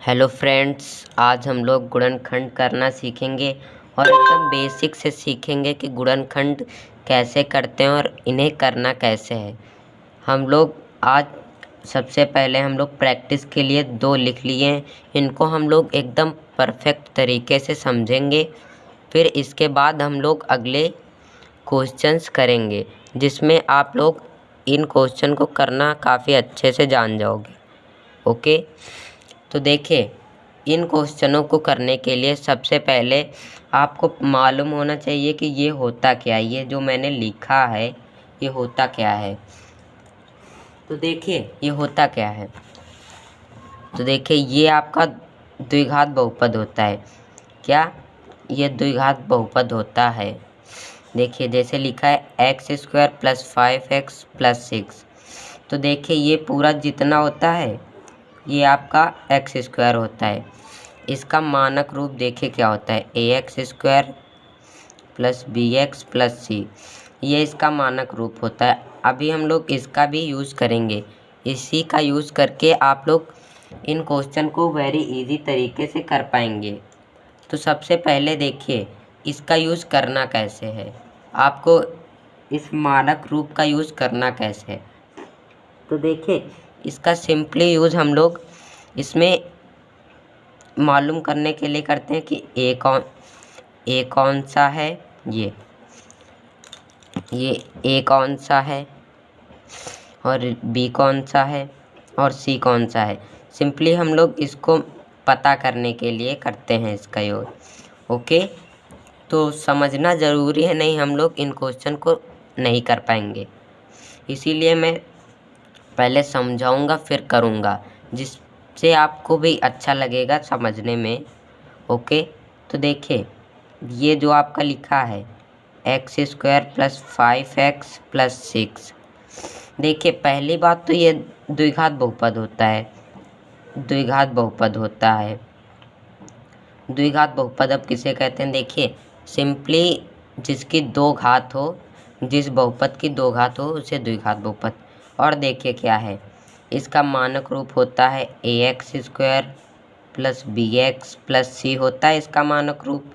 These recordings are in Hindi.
हेलो फ्रेंड्स, आज हम लोग गुणनखंड करना सीखेंगे और एकदम बेसिक से सीखेंगे कि गुणनखंड कैसे करते हैं और इन्हें करना कैसे है। हम लोग आज सबसे पहले हम लोग प्रैक्टिस के लिए 2 लिख लिए हैं। इनको हम लोग एकदम परफेक्ट तरीके से समझेंगे। फिर इसके बाद हम लोग अगले क्वेश्चंस करेंगे, जिसमें आप लोग इन क्वेश्चन को करना काफ़ी अच्छे से जान जाओगे। ओके, तो देखिए, इन क्वेश्चनों को करने के लिए सबसे पहले आपको मालूम होना चाहिए कि ये होता क्या है। ये जो मैंने लिखा है ये होता क्या है। तो देखिए ये होता क्या है। तो देखिए ये आपका द्विघात बहुपद होता है। क्या? ये द्विघात बहुपद होता है। देखिए जैसे लिखा है x² + 5x + 6। तो देखिए ये पूरा जितना होता है ये आपका x² होता है। इसका मानक रूप देखिए क्या होता है, ax² + bx + c। ये इसका मानक रूप होता है। अभी हम लोग इसका भी यूज़ करेंगे। इसी का यूज़ करके आप लोग इन क्वेश्चन को वेरी इजी तरीके से कर पाएंगे। तो सबसे पहले देखिए इसका यूज़ करना कैसे है, आपको इस मानक रूप का यूज़ करना कैसे है। तो देखिए इसका सिंपली यूज़ हम लोग इसमें मालूम करने के लिए करते हैं कि ए कौन सा है, ये ए कौन सा है और बी कौन सा है और सी कौन सा है। सिंपली हम लोग इसको पता करने के लिए करते हैं इसका यूज़। ओके, तो समझना ज़रूरी है, नहीं हम लोग इन क्वेश्चन को नहीं कर पाएंगे। इसीलिए मैं पहले समझाऊंगा फिर करूंगा, जिससे आपको भी अच्छा लगेगा समझने में। ओके, तो देखिए ये जो आपका लिखा है x² + 5x + 6। देखिए पहली बात तो ये द्विघात बहुपद होता है। द्विघात बहुपद होता है। द्विघात बहुपद अब किसे कहते हैं, देखिए सिंपली जिसकी 2 घात हो, जिस बहुपद की 2 घात हो उसे द्विघात बहुपद। और देखिए क्या है, इसका मानक रूप होता है ax² + bx + c होता है इसका मानक रूप।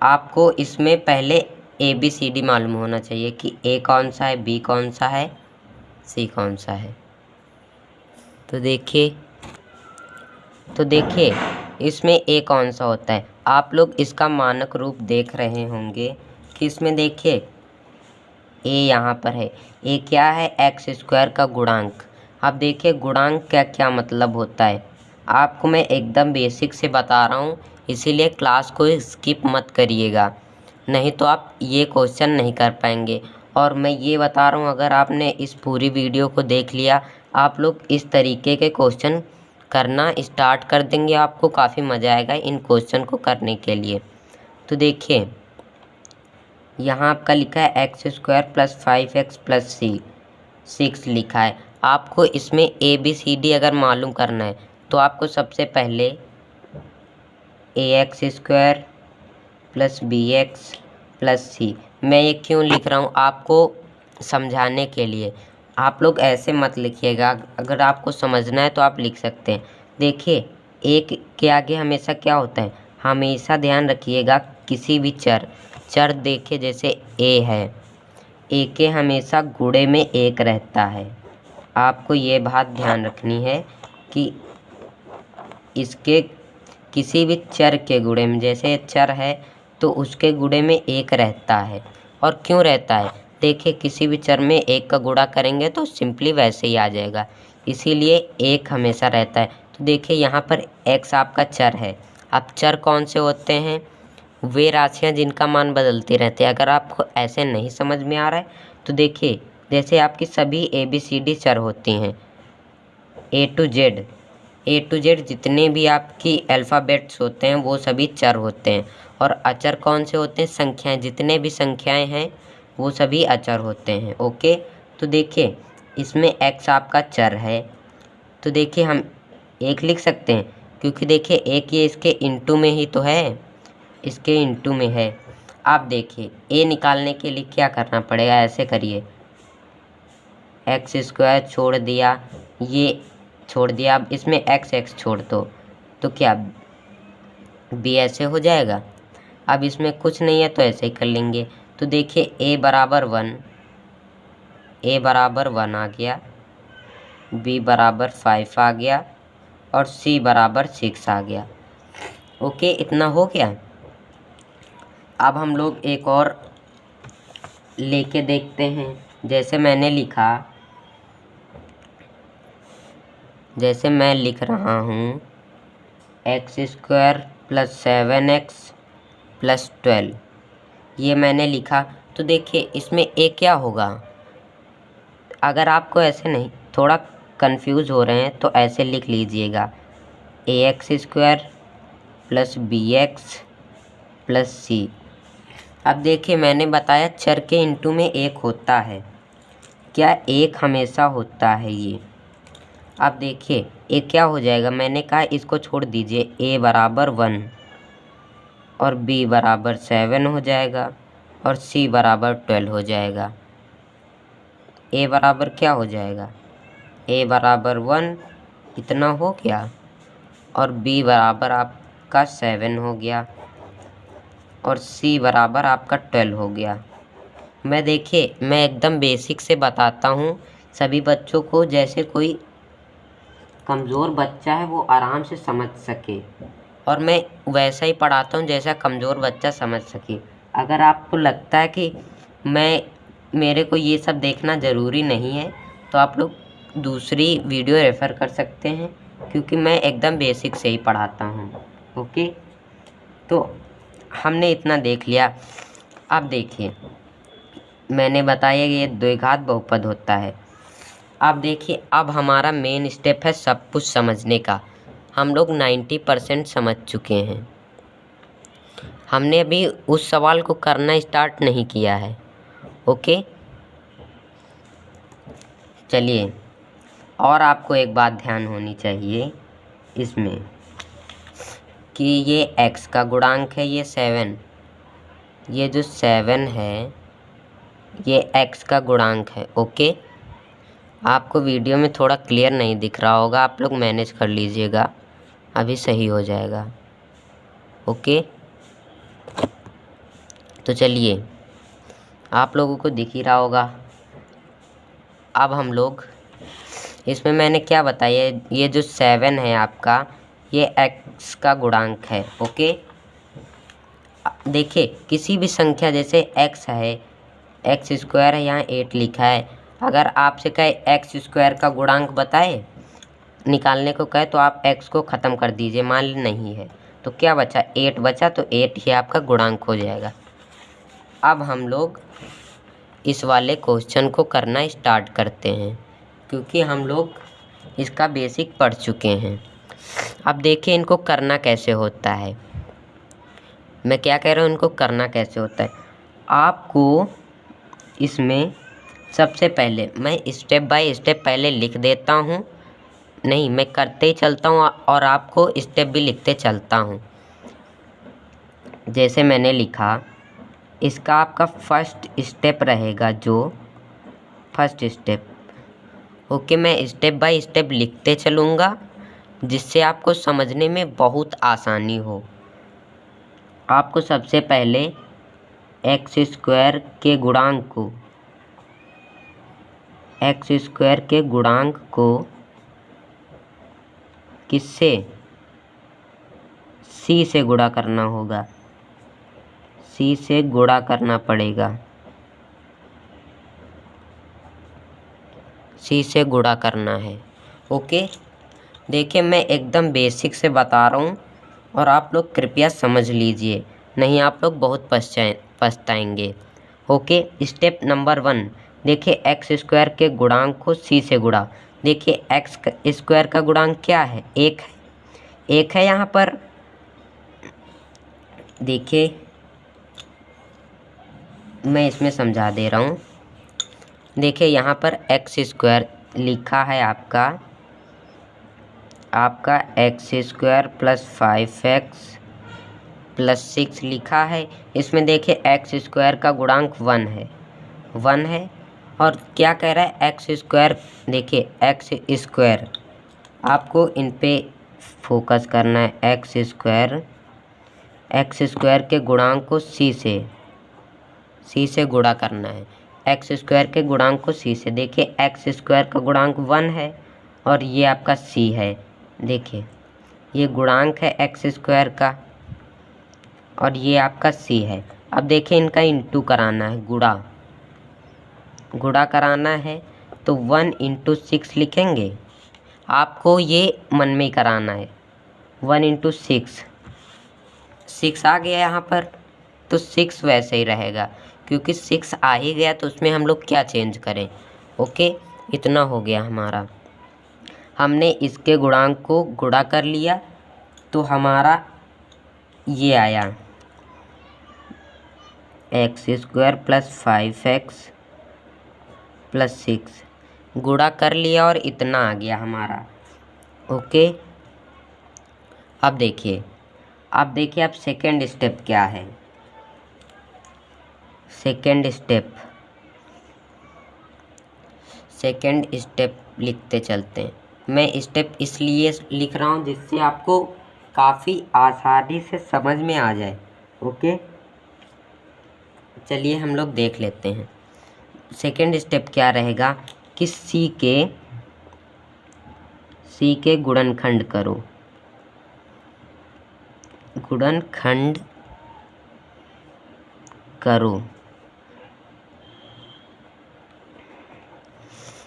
आपको इसमें पहले ABCD मालूम होना चाहिए कि a कौन सा है, b कौन सा है, c कौन सा है। तो देखिए इसमें a कौन सा होता है। आप लोग इसका मानक रूप देख रहे होंगे कि इसमें देखिए a यहाँ पर है। a क्या है, x² का गुणांक। अब देखिए गुणांक क्या क्या मतलब होता है, आपको मैं एकदम बेसिक से बता रहा हूँ, इसीलिए क्लास को स्किप मत करिएगा, नहीं तो आप ये क्वेश्चन नहीं कर पाएंगे। और मैं ये बता रहा हूँ, अगर आपने इस पूरी वीडियो को देख लिया, आप लोग इस तरीके के क्वेश्चन करना स्टार्ट कर देंगे, आपको काफ़ी मज़ा आएगा इन क्वेश्चन को करने के लिए। तो देखिए यहाँ आपका लिखा है x² + 5x + c 6 लिखा है। आपको इसमें ABCD अगर मालूम करना है तो आपको सबसे पहले ax² + bx + c, मैं ये क्यों लिख रहा हूँ आपको समझाने के लिए। आप लोग ऐसे मत लिखिएगा, अगर आपको समझना है तो आप लिख सकते हैं। देखिए एक के आगे हमेशा क्या होता है, हमेशा ध्यान रखिएगा किसी भी चर देखिए जैसे a है, a के हमेशा गुणे में 1 रहता है। आपको ये बात ध्यान रखनी है कि इसके किसी भी चर के गुणे में, जैसे चर है तो उसके गुणे में 1 रहता है। और क्यों रहता है, देखिए किसी भी चर में 1 का गुणा करेंगे तो सिंपली वैसे ही आ जाएगा, इसीलिए 1 हमेशा रहता है। तो देखिए यहाँ पर x आपका चर है। अब चर कौन से होते हैं, वे राशियाँ जिनका मान बदलते रहते हैं। अगर आपको ऐसे नहीं समझ में आ रहा है तो देखिए जैसे आपकी सभी ABCD चर होती हैं, A to Z जितने भी आपकी अल्फ़ाबेट्स होते हैं वो सभी चर होते हैं। और अचर कौन से होते हैं, संख्याएं, जितने भी संख्याएं हैं वो सभी अचर होते हैं। ओके, तो देखिए इसमें x आपका चर है, तो देखिए हम 1 लिख सकते हैं, क्योंकि देखिए एक ये इसके इंटू में ही तो है, इसके इंटू में है। आप देखिए a निकालने के लिए क्या करना पड़ेगा, ऐसे करिए x² छोड़ दिया, ये छोड़ दिया, अब इसमें x छोड़ दो तो क्या b ऐसे हो जाएगा। अब इसमें कुछ नहीं है तो ऐसे ही कर लेंगे। तो देखिए a बराबर 1 आ गया, b बराबर 5 आ गया और c बराबर 6 आ गया। ओके, इतना हो गया। अब हम लोग एक और लेके देखते हैं। जैसे मैं लिख रहा हूँ x² + 7x + 12, ये मैंने लिखा। तो देखिए इसमें a क्या होगा। अगर आपको ऐसे नहीं, थोड़ा कंफ्यूज हो रहे हैं तो ऐसे लिख लीजिएगा ax² + bx + c। अब देखिए मैंने बताया चर के इंटू में 1 होता है, क्या 1 हमेशा होता है ये। अब देखिए ये क्या हो जाएगा, मैंने कहा इसको छोड़ दीजिए, a बराबर 1 और b बराबर 7 हो जाएगा और c बराबर 12 हो जाएगा। a बराबर क्या हो जाएगा, a बराबर 1 इतना हो गया और b बराबर आपका 7 हो गया और c बराबर आपका 12 हो गया। मैं एकदम बेसिक से बताता हूँ सभी बच्चों को, जैसे कोई कमज़ोर बच्चा है वो आराम से समझ सके, और मैं वैसा ही पढ़ाता हूँ जैसा कमज़ोर बच्चा समझ सके। अगर आपको लगता है कि मेरे को ये सब देखना ज़रूरी नहीं है तो आप लोग दूसरी वीडियो रेफ़र कर सकते हैं, क्योंकि मैं एकदम बेसिक से ही पढ़ाता हूँ। ओके, तो हमने इतना देख लिया। अब देखिए मैंने बताया ये द्विघात बहुपद होता है। अब देखिए अब हमारा मेन स्टेप है सब कुछ समझने का। हम लोग 90% समझ चुके हैं। हमने अभी उस सवाल को करना स्टार्ट नहीं किया है। ओके, चलिए, और आपको एक बात ध्यान होनी चाहिए इसमें कि ये x का गुणांक है, ये 7, ये जो 7 है ये x का गुणांक है। ओके, आपको वीडियो में थोड़ा क्लियर नहीं दिख रहा होगा, आप लोग मैनेज कर लीजिएगा, अभी सही हो जाएगा। ओके, तो चलिए आप लोगों को दिख ही रहा होगा। अब हम लोग इसमें मैंने क्या बताया, ये जो 7 है आपका ये x का गुणांक है। ओके, देखिए किसी भी संख्या जैसे x है, x² है, यहाँ 8 लिखा है, अगर आपसे कहे x² का गुणांक बताए निकालने को कहे तो आप x को ख़त्म कर दीजिए, मान ली नहीं है तो क्या बचा, 8 बचा, तो 8 ही आपका गुणांक हो जाएगा। अब हम लोग इस वाले क्वेश्चन को करना स्टार्ट करते हैं, क्योंकि हम लोग इसका बेसिक पढ़ चुके हैं। अब देखिए इनको करना कैसे होता है, मैं क्या कह रहा हूँ, इनको करना कैसे होता है। आपको इसमें सबसे पहले मैं स्टेप बाय स्टेप पहले लिख देता हूँ, नहीं मैं करते ही चलता हूँ और आपको स्टेप भी लिखते चलता हूँ। जैसे मैंने लिखा, इसका आपका फर्स्ट स्टेप रहेगा, जो फर्स्ट स्टेप। ओके, मैं स्टेप बाय स्टेप लिखते चलूँगा जिससे आपको समझने में बहुत आसानी हो। आपको सबसे पहले x² के गुणांक को किससे, c से गुणा करना होगा, c से गुणा करना पड़ेगा, c से गुणा करना है। ओके, देखिए मैं एकदम बेसिक से बता रहा हूँ और आप लोग कृपया समझ लीजिए, नहीं आप लोग बहुत पछताएंगे। ओके, स्टेप नंबर 1, देखिए x² के गुणांक को c से गुणा। देखिए x² का गुणांक क्या है, 1 है, 1 है यहाँ पर। देखिए मैं इसमें समझा दे रहा हूँ। देखिए यहाँ पर x² लिखा है आपका x² + 5x + 6 लिखा है। इसमें देखिए x² का गुणांक 1 है और क्या कह रहा है x², देखिए x² आपको इन पे फोकस करना है। एक्स स्क्वायर के गुणांक को सी से गुणा करना है। एक्स स्क्वायर के गुणांक को सी से, देखिए एक्स स्क्वायर का गुणांक 1 है और ये आपका सी है। देखिए ये गुणांक है एक्स स्क्वायर का और ये आपका सी है। अब देखिए इनका इंटू कराना है, गुणा कराना है, तो 1 × 6 लिखेंगे। आपको ये मन में ही कराना है। 1 × 6 आ गया यहाँ पर, तो 6 वैसे ही रहेगा क्योंकि 6 आ ही गया, तो उसमें हम लोग क्या चेंज करें। ओके, इतना हो गया हमारा। हमने इसके गुणांक को गुणा कर लिया तो हमारा ये आया x² + 5x + 6 गुणा कर लिया और इतना आ गया हमारा। ओके, अब देखिए अब सेकेंड स्टेप क्या है। सेकेंड स्टेप लिखते चलते हैं। मैं स्टेप इसलिए लिख रहा हूँ जिससे आपको काफ़ी आसानी से समझ में आ जाए। ओके, चलिए हम लोग देख लेते हैं। सेकेंड स्टेप क्या रहेगा कि सी के गुणनखंड करो।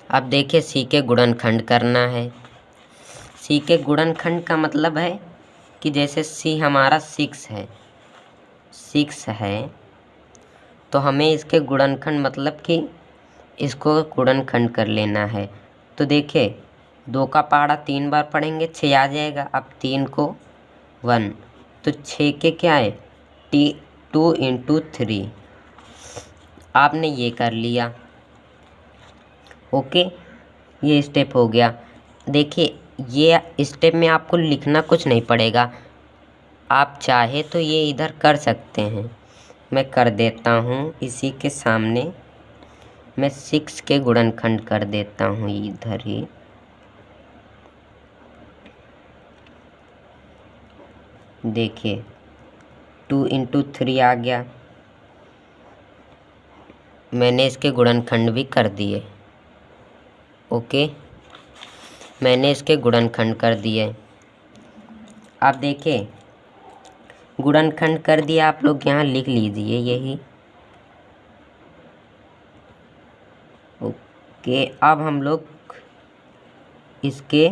अब देखिए सी के गुणनखंड करना है। सी के गुणनखंड का मतलब है कि जैसे सी हमारा 6 है तो हमें इसके गुणनखंड मतलब कि इसको गुणनखंड कर लेना है। तो देखिए 2 का पहाड़ा 3 बार पढ़ेंगे 6 आ जाएगा। अब 3 को 1, तो 6 के क्या है 2 × 3। आपने ये कर लिया। ओके, ये स्टेप हो गया। देखिए ये स्टेप में आपको लिखना कुछ नहीं पड़ेगा, आप चाहे तो ये इधर कर सकते हैं। मैं कर देता हूँ इसी के सामने, मैं 6 के गुणनखंड कर देता हूँ इधर ही। देखिए 2 × 3 आ गया। मैंने इसके गुणनखंड भी कर दिए। ओके, मैंने इसके गुणनखंड कर दिए। अब देखिए गुणनखंड कर दिया, आप लोग यहाँ लिख लीजिए यही। ओके, अब हम लोग इसके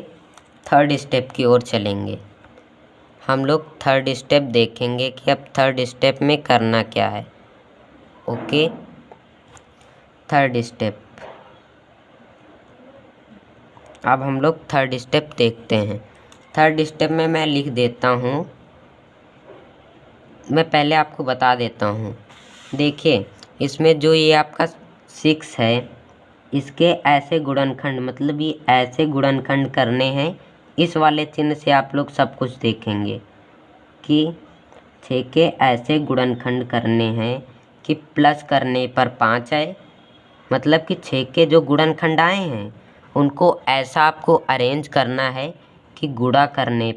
थर्ड स्टेप की ओर चलेंगे। हम लोग थर्ड स्टेप देखेंगे कि अब थर्ड स्टेप में करना क्या है। ओके, थर्ड स्टेप, अब हम लोग थर्ड स्टेप देखते हैं। थर्ड स्टेप में मैं लिख देता हूँ, मैं पहले आपको बता देता हूँ। देखिए इसमें जो ये आपका 6 है, इसके ऐसे गुणनखंड मतलब ये ऐसे गुणनखंड करने हैं। इस वाले चिन्ह से आप लोग सब कुछ देखेंगे कि 6 के ऐसे गुणनखंड करने हैं कि प्लस करने पर 5 आए। मतलब कि 6 के जो गुणनखंड आए हैं उनको ऐसा आपको अरेंज करना है कि गुणा करने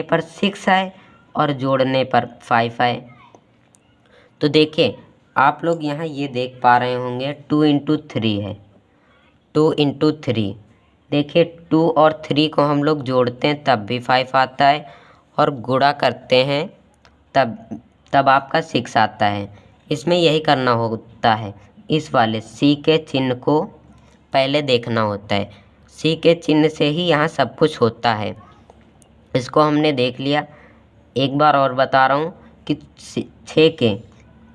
पर 6 आए और जोड़ने पर 5 आए। तो देखिए आप लोग यहाँ ये देख पा रहे होंगे 2 × 3 है, 2 × 3। देखिए 2 और 3 को हम लोग जोड़ते हैं तब भी 5 आता है और गुणा करते हैं तब आपका 6 आता है। इसमें यही करना होता है। इस वाले सी के चिन्ह को पहले देखना होता है। सी के चिन्ह से ही यहाँ सब कुछ होता है। इसको हमने देख लिया। एक बार और बता रहा हूँ कि 6 के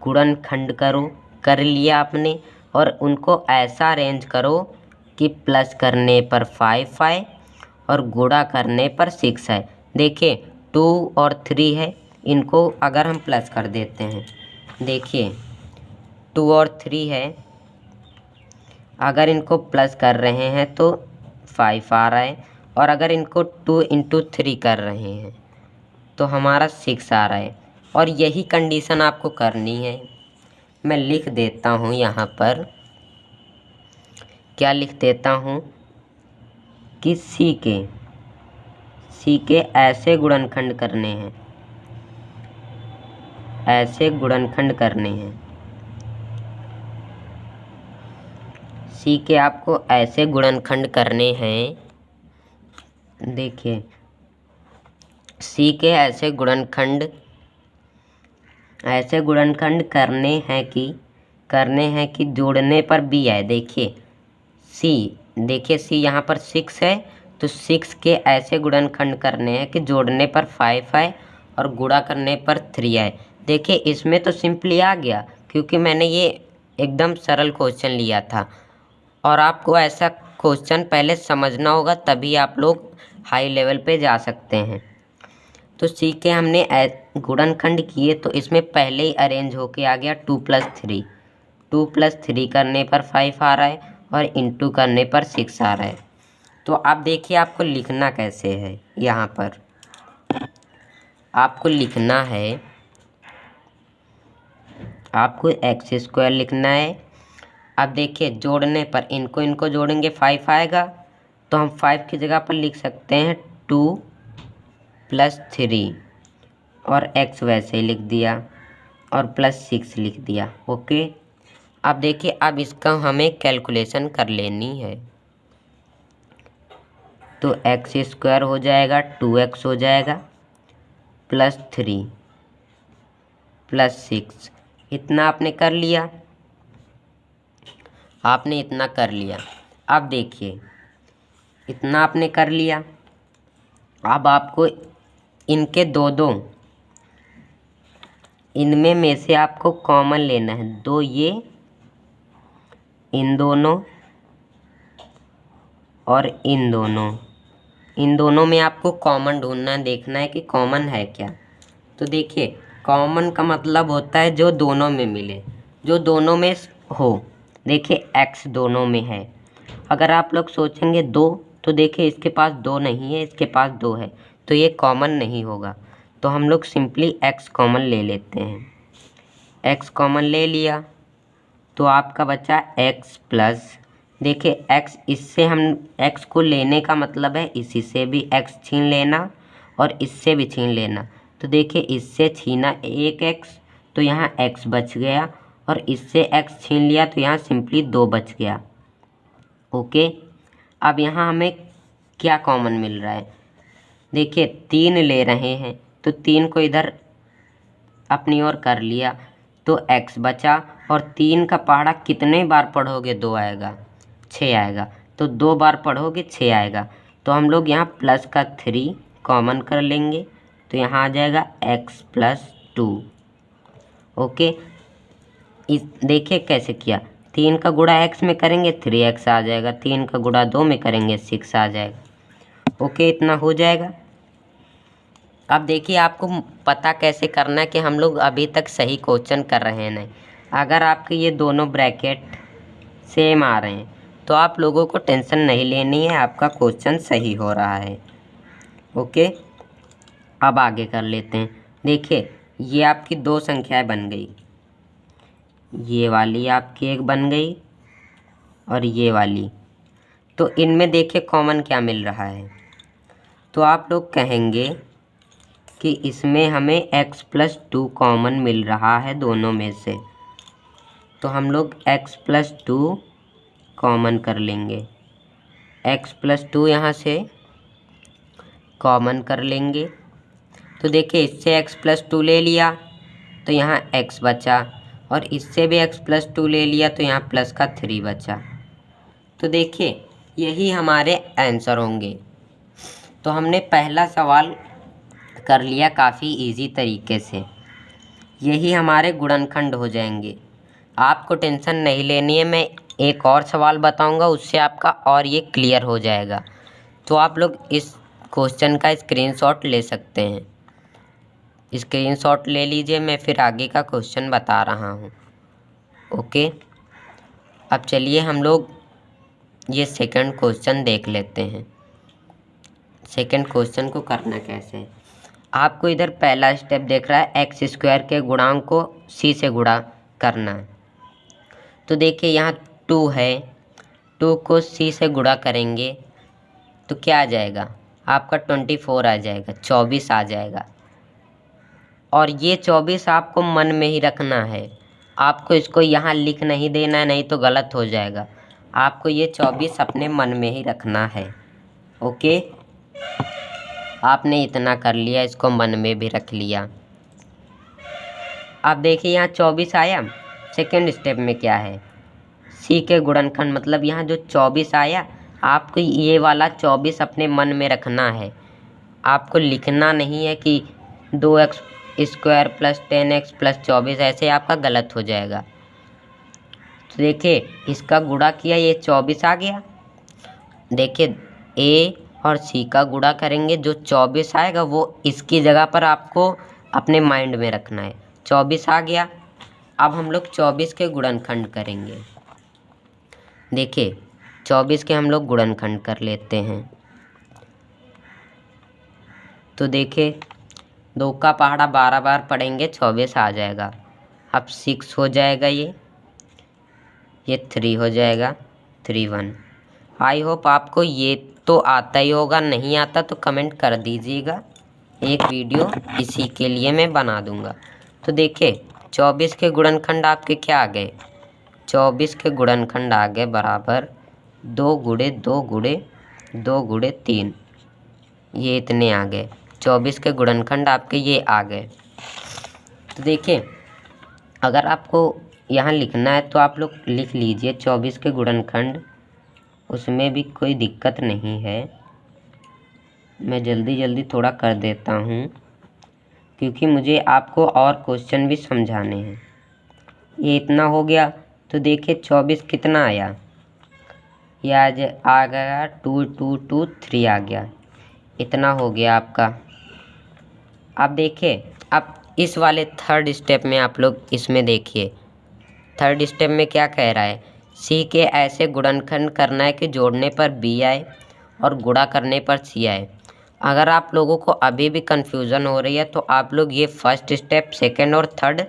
गुणनखंड कर लिया आपने और उनको ऐसा अरेंज करो कि प्लस करने पर 5 आए और गुणा करने पर 6 आए। देखिए 2 और 3 है, इनको अगर हम प्लस कर देते हैं, देखिए 2 और 3 है, अगर इनको प्लस कर रहे हैं तो 5 आ रहा है और अगर इनको 2 × 3 कर रहे हैं तो हमारा 6 आ रहा है। और यही कंडीशन आपको करनी है। मैं लिख देता हूँ यहाँ पर, क्या लिख देता हूँ कि सी के ऐसे गुणनखंड करने हैं, ऐसे गुणनखंड करने हैं। सी के आपको ऐसे गुणनखंड करने हैं। देखिए सी के ऐसे गुणनखंड करने हैं कि जोड़ने पर बी आए। देखिए सी यहाँ पर 6 है, तो 6 के ऐसे गुणनखंड करने हैं कि जोड़ने पर 5 आए और गुणा करने पर 3 आए। देखिए इसमें तो सिंपली आ गया, क्योंकि मैंने ये एकदम सरल क्वेश्चन लिया था, और आपको ऐसा क्वेश्चन पहले समझना होगा, तभी आप लोग हाई लेवल पे जा सकते हैं। तो सी के हमने गुणनखंड किए, तो इसमें पहले ही अरेंज होके आ गया 2 + 3 करने पर 5 आ रहा है और इंटू करने पर 6 आ रहा है। तो आप देखिए आपको लिखना कैसे है। यहाँ पर आपको लिखना है, आपको x² लिखना है। अब देखिए जोड़ने पर इनको जोड़ेंगे 5 आएगा, तो हम 5 की जगह पर लिख सकते हैं 2 + 3 और x वैसे ही लिख दिया और +6 लिख दिया। ओके, अब देखिए अब इसका हमें कैलकुलेशन कर लेनी है। तो x² हो जाएगा, 2x हो जाएगा, +3 +6, इतना आपने कर लिया। आपने इतना कर लिया। अब देखिए इतना आपने कर लिया। अब आपको इनके दो इनमें में से आपको कॉमन लेना है। 2 ये, इन दोनों और इन दोनों में आपको कॉमन ढूंढना है, देखना है कि कॉमन है क्या। तो देखिए कॉमन का मतलब होता है जो दोनों में मिले, जो दोनों में हो। देखिए x दोनों में है। अगर आप लोग सोचेंगे 2, तो देखिए इसके पास 2 नहीं है, इसके पास 2 है, तो ये कॉमन नहीं होगा। तो हम लोग सिंपली x कॉमन ले लेते हैं। x कॉमन ले लिया तो आपका बचा x प्लस, देखिए x, इससे हम x को लेने का मतलब है इसी से भी x छीन लेना और इससे भी छीन लेना। तो देखिए इससे छीना 1x, तो यहाँ x बच गया, और इससे x छीन लिया तो यहाँ सिंपली 2 बच गया। ओके, अब यहाँ हमें क्या कॉमन मिल रहा है। देखिए 3 ले रहे हैं, तो 3 को इधर अपनी ओर कर लिया तो x बचा, और 3 का पहाड़ा कितने बार पढ़ोगे, 2 आएगा, 6 आएगा, तो 2 बार पढ़ोगे 6 आएगा। तो हम लोग यहाँ प्लस का 3 कॉमन कर लेंगे, तो यहाँ आ जाएगा x + 2। ओके, इस देखिए कैसे किया, 3 का गुणा x में करेंगे 3x आ जाएगा, 3 का गुणा 2 में करेंगे 6 आ जाएगा। ओके, इतना हो जाएगा। अब देखिए आपको पता कैसे करना है कि हम लोग अभी तक सही क्वेश्चन कर रहे हैं नहीं। अगर आपके ये दोनों ब्रैकेट सेम आ रहे हैं तो आप लोगों को टेंशन नहीं लेनी है, आपका क्वेश्चन सही हो रहा है। ओके, अब आगे कर लेते हैं। देखिए ये आपकी 2 संख्याएं बन गई, ये वाली आपकी एक बन गई और ये वाली। तो इनमें देखिए कॉमन क्या मिल रहा है, तो आप लोग कहेंगे कि इसमें हमें x + 2 कॉमन मिल रहा है दोनों में से। तो हम लोग x + 2 कॉमन कर लेंगे, x + 2 यहाँ से कॉमन कर लेंगे। तो देखिए इससे x + 2 ले लिया तो यहाँ x बचा, और इससे भी x + 2 ले लिया तो यहाँ प्लस का 3 बचा। तो देखिए यही हमारे आंसर होंगे। तो हमने पहला सवाल कर लिया काफ़ी इजी तरीके से, यही हमारे गुणनखंड हो जाएंगे। आपको टेंशन नहीं लेनी है, मैं एक और सवाल बताऊंगा, उससे आपका और ये क्लियर हो जाएगा। तो आप लोग इस क्वेश्चन का स्क्रीनशॉट ले सकते हैं, स्क्रीनशॉट ले लीजिए, मैं फिर आगे का क्वेश्चन बता रहा हूँ। ओके, अब चलिए हम लोग ये सेकंड क्वेश्चन देख लेते हैं। सेकंड क्वेश्चन को करना कैसे है। आपको इधर पहला स्टेप देख रहा है, x² के गुणांक को c से गुणा करना है। तो देखिए यहाँ 2 है, 2 को c से गुणा करेंगे तो क्या आ जाएगा आपका 24 आ जाएगा, 24 आ जाएगा। और ये 24 आपको मन में ही रखना है, आपको इसको यहाँ लिख नहीं देना है, नहीं तो गलत हो जाएगा। आपको ये 24 अपने मन में ही रखना है। ओके, आपने इतना कर लिया, इसको मन में भी रख लिया। अब देखिए यहाँ 24 आया। सेकेंड स्टेप में क्या है, सी के गुणनखंड, मतलब यहाँ जो 24 आया आपको ये वाला 24 अपने मन में रखना है। आपको लिखना नहीं है कि 2x square plus 10x plus 24, ऐसे आपका गलत हो जाएगा। तो देखिए इसका गुणा किया, ये 24 आ गया। देखिए ए और सी का गुणा करेंगे, जो 24 आएगा वो इसकी जगह पर आपको अपने माइंड में रखना है। 24 आ गया। अब हम लोग 24 के गुणनखंड करेंगे। देखिए 24 के हम लोग गुणनखंड कर लेते हैं। तो देखिए 2 का पहाड़ा 12 बार पढ़ेंगे, 24 आ जाएगा। अब 6 हो जाएगा, ये 3 हो जाएगा, 3 1। आई होप आपको ये तो आता ही होगा, नहीं आता तो कमेंट कर दीजिएगा, एक वीडियो इसी के लिए मैं बना दूंगा। तो देखिए 24 के गुणनखंड आपके क्या आ गए, 24 के गुणनखंड आ गए बराबर 2 गुणे 2 गुणे 2 गुणे 3, ये इतने आ गए। 24 के गुणनखंड आपके ये आ गए। तो देखिए अगर आपको यहाँ लिखना है तो आप लोग लिख लीजिए 24 के गुणनखंड, उसमें भी कोई दिक्कत नहीं है। मैं जल्दी जल्दी थोड़ा कर देता हूँ क्योंकि मुझे आपको और क्वेश्चन भी समझाने हैं। ये इतना हो गया। तो देखिए 24 कितना आया, ये आ गया 2 2 2 3 आ गया, इतना हो गया आपका। अब देखिए अब इस वाले थर्ड स्टेप में आप लोग इसमें देखिए, थर्ड स्टेप में क्या कह रहा है, सी के ऐसे गुणनखंड करना है कि जोड़ने पर बी आए और गुणा करने पर सी आए। अगर आप लोगों को अभी भी कन्फ्यूज़न हो रही है तो आप लोग ये फर्स्ट स्टेप, सेकंड और थर्ड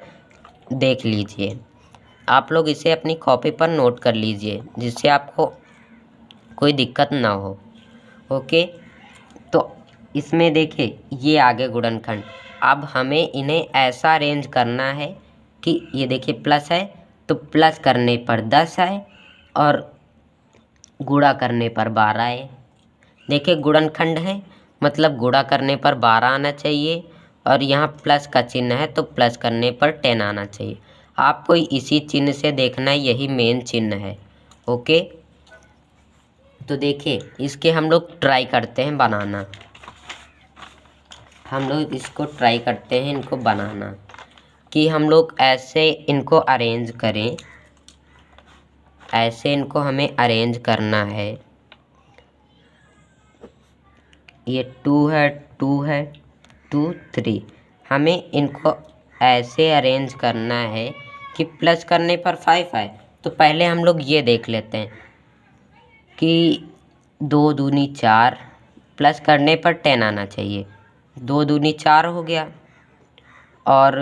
देख लीजिए। आप लोग इसे अपनी कॉपी पर नोट कर लीजिए जिससे आपको कोई दिक्कत ना हो। ओके, तो इसमें देखिए ये आगे गुणनखंड। अब हमें इन्हें ऐसा अरेंज करना है कि ये देखिए प्लस है तो प्लस करने पर 10 आए और गुणा करने पर 12 आए। देखिए गुणनखंड है मतलब गुणा करने पर 12 आना चाहिए और यहाँ प्लस का चिन्ह है तो प्लस करने पर 10 आना चाहिए। आपको इसी चिन्ह से देखना है, यही मेन चिन्ह है। ओके, तो देखिए इसके हम लोग ट्राई करते हैं बनाना। हम लोग इसको ट्राई करते हैं इनको बनाना कि हम लोग ऐसे इनको अरेंज करें, ऐसे इनको हमें अरेंज करना है। ये 2 है 2 है 2 3, हमें इनको ऐसे अरेंज करना है कि प्लस करने पर 5 आए। तो पहले हम लोग ये देख लेते हैं कि 2 दूनी 4, प्लस करने पर 10 आना चाहिए। 2 दूनी 4 हो गया और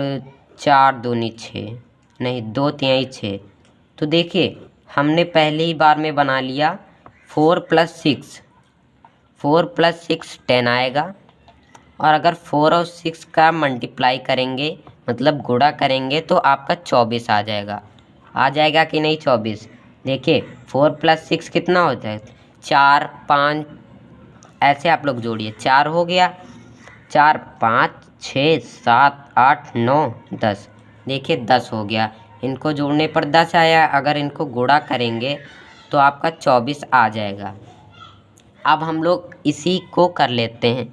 4 दूनी 6, नहीं 2 तिहाई 6। तो देखिए हमने पहली ही बार में बना लिया 4 + 6, 4 + 6 10 आएगा। और अगर 4 और 6 का मल्टीप्लाई करेंगे मतलब गुणा करेंगे तो आपका 24 आ जाएगा। आ जाएगा कि नहीं 24? देखिए 4 + 6 कितना होता है, 4 5, ऐसे आप लोग जोड़िए, 4 हो गया, 4 5 6 7 8 9 10, देखिए 10 हो गया। इनको जोड़ने पर 10 आया, अगर इनको गुणा करेंगे तो आपका 24 आ जाएगा। अब हम लोग इसी को कर लेते हैं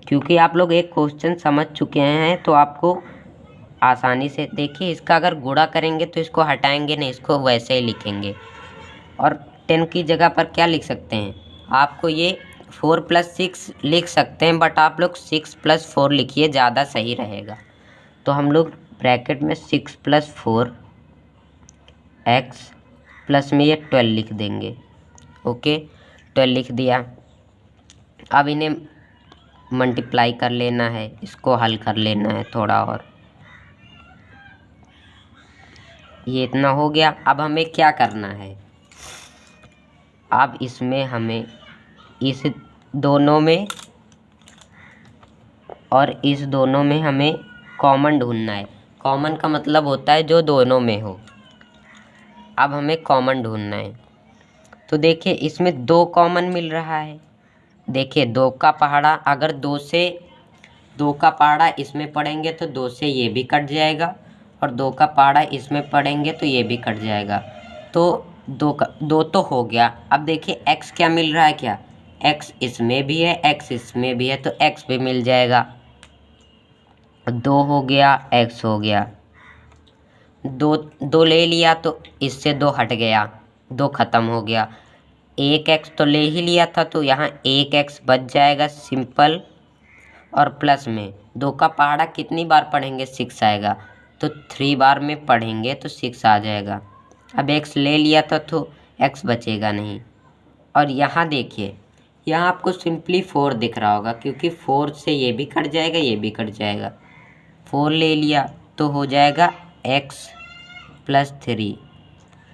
क्योंकि आप लोग एक क्वेश्चन समझ चुके हैं तो आपको आसानी से देखिए इसका अगर गुणा करेंगे तो इसको हटाएंगे नहीं, इसको वैसे ही लिखेंगे। और 10 की जगह पर क्या लिख सकते हैं, आपको ये 4 + 6 लिख सकते हैं बट आप लोग 6 + 4 लिखिए, ज़्यादा सही रहेगा। तो हम लोग ब्रैकेट में 6 + 4 x प्लस में ये 12 लिख देंगे। ओके, 12 लिख दिया। अब इन्हें मल्टीप्लाई कर लेना है, इसको हल कर लेना है थोड़ा और। ये इतना हो गया। अब हमें क्या करना है, अब इसमें हमें इस दोनों में और इस दोनों में हमें कॉमन ढूंढना है। कॉमन का मतलब होता है जो दोनों में हो। अब हमें कॉमन ढूंढना है। तो देखिए इसमें 2 कॉमन मिल रहा है। देखिए 2 का पहाड़ा, अगर 2 का पहाड़ा इसमें पढ़ेंगे तो 2 से ये भी कट जाएगा और 2 का पहाड़ा इसमें पढ़ेंगे तो ये भी कट जाएगा। तो 2 तो हो गया। अब देखिए x क्या मिल रहा है, क्या x इसमें भी है, x इसमें भी है, तो x भी मिल जाएगा। 2 हो गया, x हो गया। 2 ले लिया तो इससे 2 हट गया, 2 ख़त्म हो गया। 1x तो ले ही लिया था तो यहाँ 1x बच जाएगा सिंपल। और प्लस में 2 का पहाड़ा कितनी बार पढ़ेंगे, 6 आएगा, तो 3 बार में पढ़ेंगे तो 6 आ जाएगा। अब x ले लिया था तो x बचेगा नहीं। और यहाँ देखिए, यहाँ आपको सिंपली 4 दिख रहा होगा, क्योंकि 4 से ये भी कट जाएगा, ये भी कट जाएगा। 4 ले लिया तो हो जाएगा x + 3।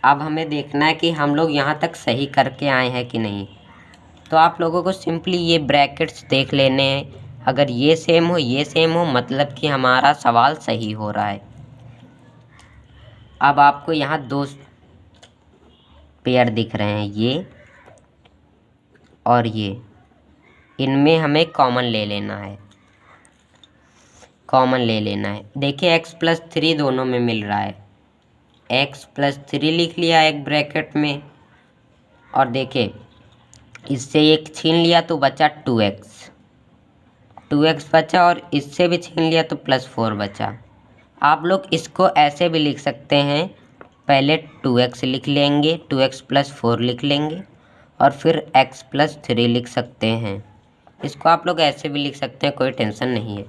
अब हमें देखना है कि हम लोग यहाँ तक सही करके आए हैं कि नहीं। तो आप लोगों को सिंपली ये ब्रैकेट्स देख लेने हैं। अगर ये सेम हो, ये सेम हो, मतलब कि हमारा सवाल सही हो रहा है। अब आपको यहाँ 2 पेयर दिख रहे हैं, ये और ये। इनमें हमें कॉमन ले लेना है, कॉमन ले लेना है। देखिए x + 3 दोनों में मिल रहा है, x + 3 लिख लिया एक ब्रैकेट में। और देखिए इससे एक छीन लिया तो बचा 2x बचा, और इससे भी छीन लिया तो +4 बचा। आप लोग इसको ऐसे भी लिख सकते हैं, पहले 2x लिख लेंगे, 2x + 4 लिख लेंगे और फिर x + 3 लिख सकते हैं। इसको आप लोग ऐसे भी लिख सकते हैं, कोई टेंशन नहीं है।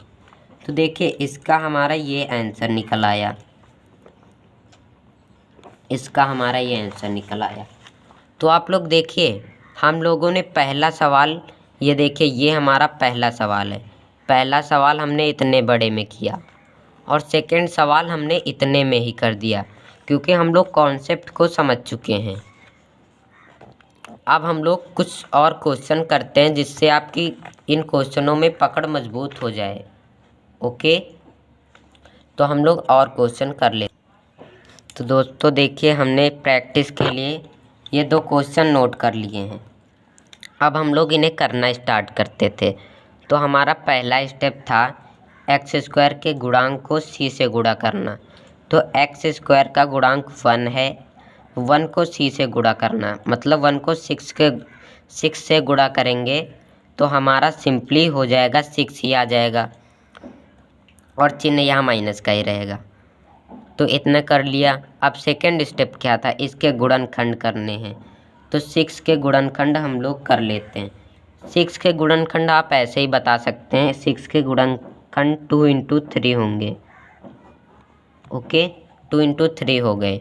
तो देखिए इसका हमारा ये आंसर निकल आया, इसका हमारा ये आंसर निकल आया। तो आप लोग देखिए, हम लोगों ने पहला सवाल, ये देखिए ये हमारा पहला सवाल है। पहला सवाल हमने इतने बड़े में किया और सेकंड सवाल हमने इतने में ही कर दिया, क्योंकि हम लोग कॉन्सेप्ट को समझ चुके हैं। अब हम लोग कुछ और क्वेश्चन करते हैं, जिससे आपकी इन क्वेश्चनों में पकड़ मजबूत हो जाए। ओके, तो हम लोग और क्वेश्चन कर ले। तो दोस्तों देखिए, हमने प्रैक्टिस के लिए ये 2 क्वेश्चन नोट कर लिए हैं। अब हम लोग इन्हें करना स्टार्ट करते थे। तो हमारा पहला स्टेप था x² के गुणांक को c से गुणा करना। तो x² का गुणांक 1 है, 1 को c से गुणा करना, मतलब 1 को 6 से गुणा करेंगे तो हमारा सिंपली हो जाएगा 6 ही आ जाएगा, और चिन्ह यहाँ माइनस का ही रहेगा। तो इतना कर लिया। अब सेकंड स्टेप क्या था, इसके गुणनखंड करने हैं। तो 6 के गुणनखंड हम लोग कर लेते हैं। 6 के गुणनखंड आप ऐसे ही बता सकते हैं, 6 के गुणनखंड 2 × 3 होंगे। ओके, 2 × 3 हो गए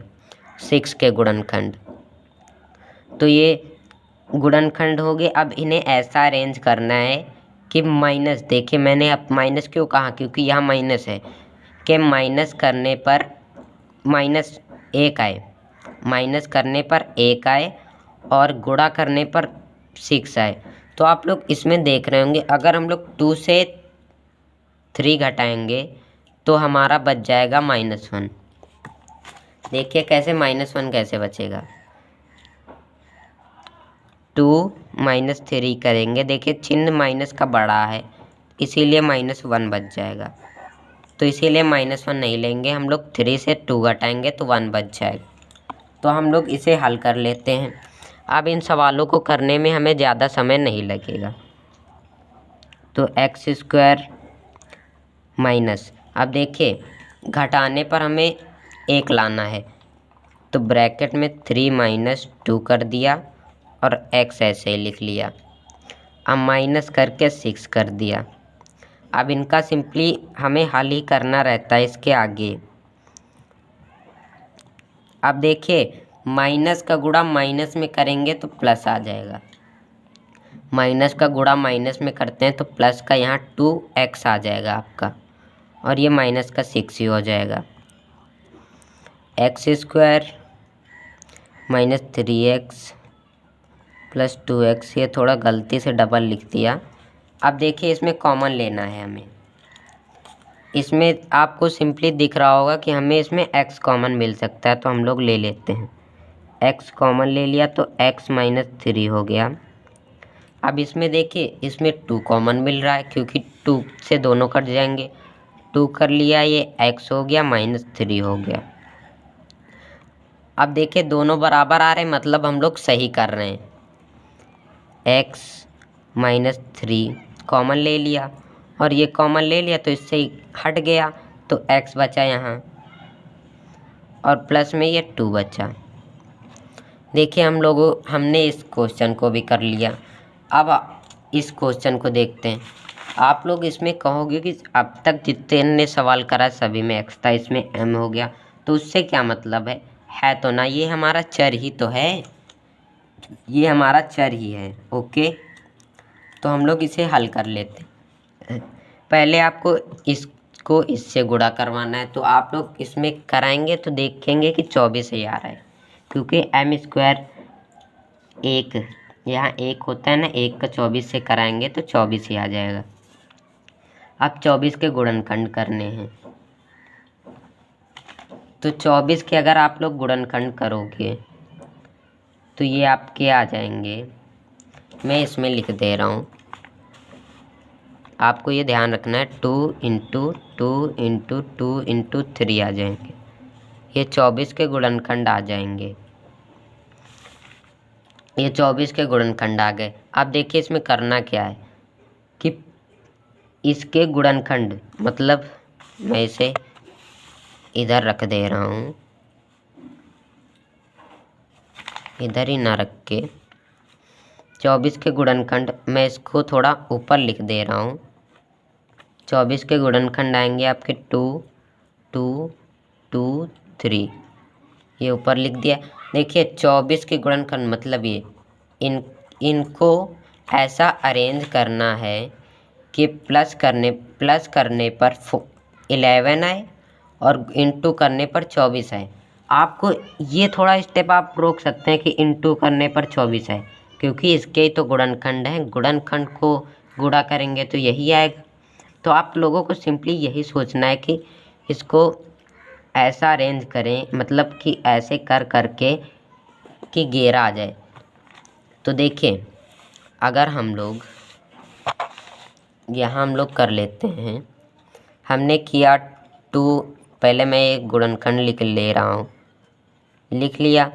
6 के गुणनखंड। तो ये गुणनखंड हो गए। अब इन्हें ऐसा अरेंज करना है कि माइनस, देखिए मैंने अब माइनस क्यों कहा, क्योंकि यहाँ माइनस है, कि माइनस करने पर -1 आए, माइनस करने पर 1 आए और गुणा करने पर 6 आए। तो आप लोग इसमें देख रहे होंगे, अगर हम लोग 2 से 3 घटाएंगे तो हमारा बच जाएगा -1। देखिए कैसे -1 कैसे बचेगा, 2 - 3 करेंगे, देखिए चिन्ह माइनस का बड़ा है इसीलिए -1 बच जाएगा। तो इसीलिए -1 नहीं लेंगे हम लोग, 3 से 2 घटाएंगे तो 1 बच जाएगा। तो हम लोग इसे हल कर लेते हैं। अब इन सवालों को करने में हमें ज़्यादा समय नहीं लगेगा। तो x² माइनस, अब देखिए घटाने पर हमें 1 लाना है, तो ब्रैकेट में 3 - 2 कर दिया और x ऐसे ही लिख लिया। अब माइनस करके 6 कर दिया। अब इनका सिंपली हमें हल ही करना रहता है इसके आगे। अब देखिए माइनस का गुणा माइनस में करेंगे तो प्लस आ जाएगा, माइनस का गुणा माइनस में करते हैं तो प्लस का यहाँ 2x आ जाएगा आपका, और ये माइनस का 6 ही हो जाएगा। x² - 3x प्लस 2x, ये थोड़ा गलती से डबल लिख दिया। अब देखिए इसमें कॉमन लेना है हमें। इसमें आपको सिंपली दिख रहा होगा कि हमें इसमें x कॉमन मिल सकता है, तो हम लोग ले लेते हैं। x कॉमन ले लिया तो x माइनस 3 हो गया। अब इसमें देखिए इसमें 2 कॉमन मिल रहा है क्योंकि 2 से दोनों कट जाएंगे। 2 कर लिया, ये x हो गया माइनस 3 हो गया। अब देखिए दोनों बराबर आ रहे हैं, मतलब हम लोग सही कर रहे हैं। x माइनस 3 कॉमन ले लिया और ये कॉमन ले लिया तो इससे ही हट गया, तो x बचा यहाँ और प्लस में ये 2 बचा। देखिए हमने इस क्वेश्चन को भी कर लिया। अब इस क्वेश्चन को देखते हैं। आप लोग इसमें कहोगे कि अब तक जितने सवाल करा सभी में x था, इसमें m हो गया, तो उससे क्या मतलब है तो ना, ये हमारा चर ही तो है, ये हमारा चर ही है। ओके, तो हम लोग इसे हल कर लेते हैं। पहले आपको इसको इससे गुणा करवाना है, तो आप लोग इसमें कराएंगे तो देखेंगे कि 24 ही आ रहा है, क्योंकि m स्क्वायर एक यहाँ एक होता है ना, एक का 24 से कराएंगे तो 24 ही आ जाएगा। अब 24 के गुणनखंड करने हैं, तो 24 के अगर आप लोग गुणनखंड करोगे तो ये आपके आ जाएंगे। मैं इसमें लिख दे रहा हूँ, आपको ये ध्यान रखना है, 2 इंटू 2 इंटू 2 इंटू 3 आ जाएंगे। ये 24 के गुणनखंड आ जाएंगे। ये 24 के गुणनखंड आ गए। अब देखिए इसमें करना क्या है कि इसके गुणनखंड, मतलब मैं इसे इधर रख दे रहा हूँ, इधर ही ना रख के 24 के गुणनखंड मैं इसको थोड़ा ऊपर लिख दे रहा हूँ। 24 के गुणनखंड आएंगे आपके 2 2 2 3, ये ऊपर लिख दिया। देखिए 24 के गुणनखंड मतलब ये इनको ऐसा अरेंज करना है कि प्लस करने पर 11 आए और इंटू करने पर 24 आए। आपको ये थोड़ा स्टेप आप रोक सकते हैं कि इंटू करने पर 24 आए, क्योंकि इसके ही तो गुणनखंड हैं, गुणनखंड को गुणा करेंगे तो यही आएगा। तो आप लोगों को सिंपली यही सोचना है कि इसको ऐसा अरेंज करें, मतलब कि ऐसे कर करके कि 11 आ जाए। तो देखिए अगर हम लोग यहाँ हम लोग कर लेते हैं, हमने किया 2, पहले मैं एक गुणनखंड लिख ले रहा हूँ, लिख लिया।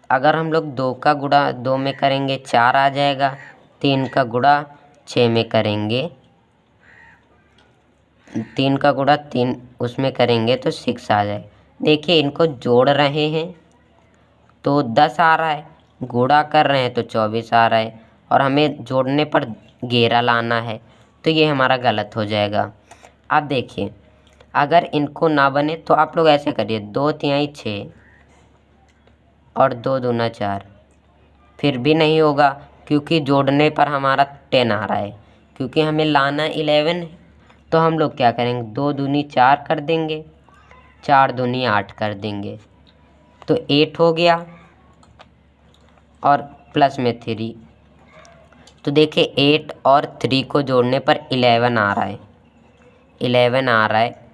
अगर हम लोग 2 का गुणा 2 में करेंगे 4 आ जाएगा, 3 का गुणा 6 में करेंगे, 3 का गुणा 3 उसमें करेंगे तो 6 आ जाए। देखिए इनको जोड़ रहे हैं तो 10 आ रहा है, गुणा कर रहे हैं तो 24 आ रहा है, और हमें जोड़ने पर 11 लाना है, तो ये हमारा गलत हो जाएगा। अब देखिए अगर इनको ना बने तो आप लोग ऐसे करिए, 2 तिहाई 6 और 2 दूना 4, फिर भी नहीं होगा क्योंकि जोड़ने पर हमारा 10 आ रहा है, क्योंकि हमें लाना 11 है। तो हम लोग क्या करेंगे, 2 दूनी 4 कर देंगे, 4 दूनी 8 कर देंगे, तो 8 हो गया और प्लस में 3। तो देखिए 8 और 3 को जोड़ने पर 11 आ रहा है, 11 आ रहा है,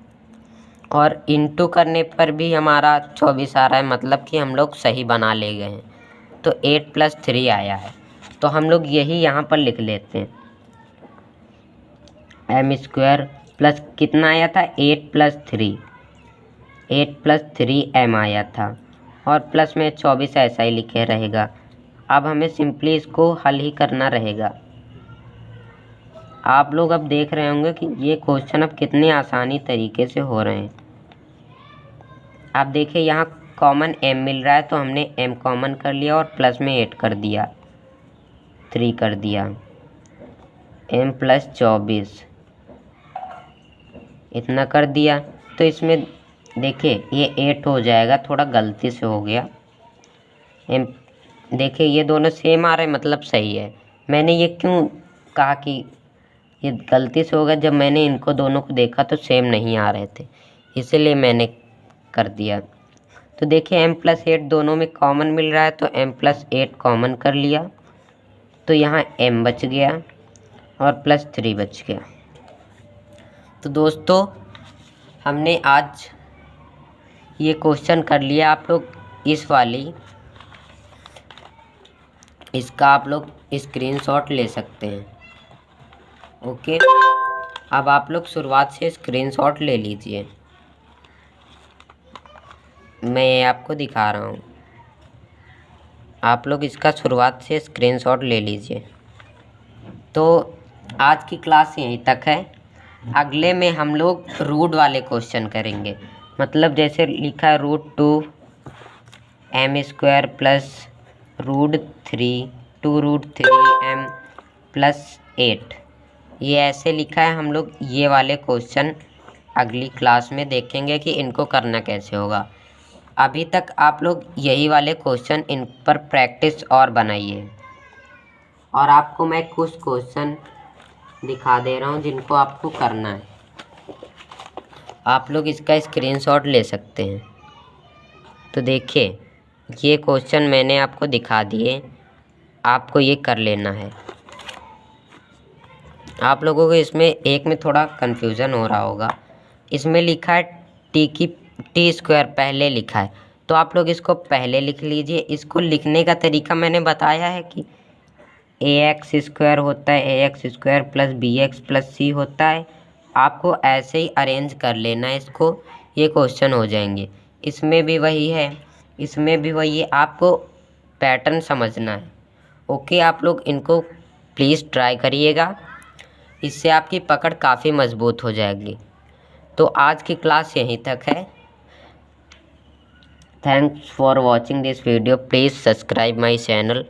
और इंटू करने पर भी हमारा 24 आ रहा है, मतलब कि हम लोग सही बना ले गए हैं। तो 8 + 3 आया है, तो हम लोग यही यहाँ पर लिख लेते हैं। m² प्लस कितना आया था, 8 + 3, 8 + 3m आया था, और प्लस में 24 ऐसा ही लिखे रहेगा। अब हमें सिंपली इसको हल ही करना रहेगा। आप लोग अब देख रहे होंगे कि ये क्वेश्चन अब कितने आसानी तरीके से हो रहे हैं। आप देखिए यहाँ कॉमन m मिल रहा है, तो हमने m कॉमन कर लिया और प्लस में 8 कर दिया, 3 कर दिया, m + 24 इतना कर दिया। तो इसमें देखिए ये 8 हो जाएगा, थोड़ा गलती से हो गया। m देखिए ये दोनों सेम आ रहे हैं, मतलब सही है। मैंने ये क्यों कहा कि ये गलती से होगा, जब मैंने इनको दोनों को देखा तो सेम नहीं आ रहे थे, इसलिए मैंने कर दिया। तो देखिए m + 8 दोनों में कॉमन मिल रहा है, तो m + 8 कॉमन कर लिया तो यहाँ m बच गया और प्लस 3 बच गया। तो दोस्तों हमने आज ये क्वेश्चन कर लिया। आप लोग इसका आप लोग स्क्रीनशॉट ले सकते हैं। ओके, अब आप लोग शुरुआत से स्क्रीनशॉट ले लीजिए। मैं आपको दिखा रहा हूँ, आप लोग इसका शुरुआत से स्क्रीनशॉट ले लीजिए। तो आज की क्लास यहीं तक है। अगले में हम लोग रूट वाले क्वेश्चन करेंगे। मतलब जैसे लिखा है √2m² प्लस √3 2√3m प्लस 8, ये ऐसे लिखा है। हम लोग ये वाले क्वेश्चन अगली क्लास में देखेंगे कि इनको करना कैसे होगा। अभी तक आप लोग यही वाले क्वेश्चन इन पर प्रैक्टिस और बनाइए। और आपको मैं कुछ क्वेश्चन दिखा दे रहा हूँ जिनको आपको करना है। आप लोग इसका स्क्रीनशॉट ले सकते हैं। तो देखिए, ये क्वेश्चन मैंने आपको दिखा दिए, आपको ये कर लेना है। आप लोगों को इसमें एक में थोड़ा कन्फ्यूज़न हो रहा होगा। इसमें लिखा है t² पहले लिखा है, तो आप लोग इसको पहले लिख लीजिए। इसको लिखने का तरीका मैंने बताया है कि ax² होता है ax² plus bx plus c होता है। आपको ऐसे ही अरेंज कर लेना है इसको, ये क्वेश्चन हो जाएंगे। इसमें भी वही है, इसमें भी वही है, आपको पैटर्न समझना है। ओके, आप लोग इनको प्लीज़ ट्राई करिएगा, इससे आपकी पकड़ काफ़ी मज़बूत हो जाएगी। तो आज की क्लास यहीं तक है। Thanks for watching this video. Please subscribe my channel.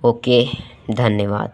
Okay, धन्यवाद।